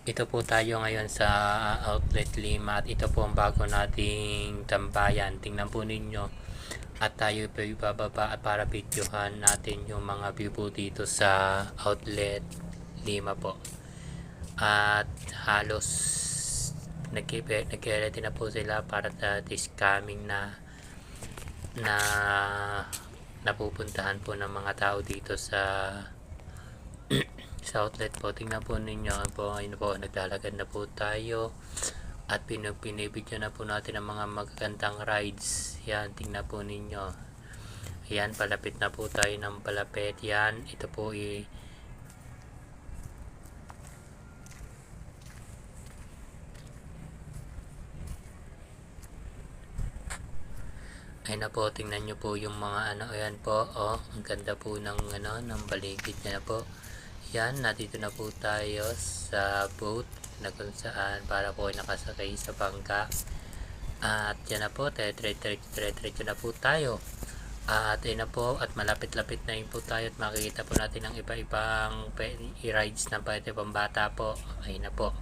Ito po tayo ngayon sa Outlet Lima at ito po ang bago nating tambayan. Tingnan po ninyo. At tayo po ibababa at para videohan natin yung mga view po dito sa Outlet Lima po. At halos nag-ready na po sila para sa this coming na napupuntahan po ng mga tao dito sa sa outlet po. Tingnan po ninyo po, ayun po, naglalagad na po tayo at pinibidyo na po natin ang mga magagandang rides. Yan, tingnan po ninyo. Ayan, palapit na po tayo ng palapit. Yan, ito po ay na po, tingnan nyo po yung mga ano, ayan po, oh, ang ganda po ng ano, ng baligid niya na po. Yan, nandito na po tayo sa boat na kung saan para po ay nakasakay sa bangka. At yan na po, diretso na po tayo. At ayun na po, at malapit-lapit na yun po tayo at makikita po natin ang iba-ibang rides na pwede pang bata po. Ayun na po.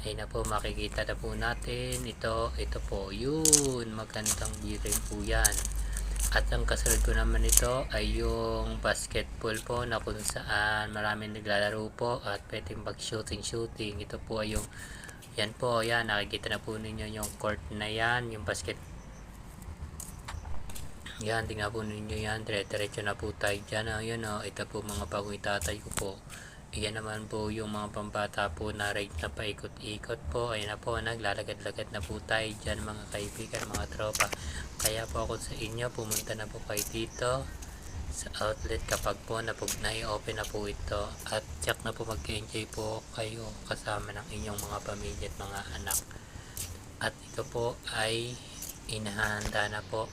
Ayun na po, makikita na po natin. Ito po, yun. Magandang view rin po yan. At ang kasunod ko naman ito ay yung basketball po na kung saan maraming naglalaro po at pwedeng mag-shooting. Ito po ay yung, yan po, yan. Nakikita na po ninyo yung court na yan, yung basket. Yan, tingnan po ninyo yan. Diretso na po tayo dyan. Ayan o, ito po mga bagong itatay ko po. Ayan naman po yung mga pambata po na ride na paikot-ikot po. Ayan na po, naglalagad-lagad na po tayo dyan mga kaibigan, mga tropa. Kaya po ako sa inyo, pumunta na po kayo dito sa outlet kapag po na-open na po ito. At check na po mag-enjoy po kayo kasama ng inyong mga pamilya at mga anak. At ito po ay inahanda na po.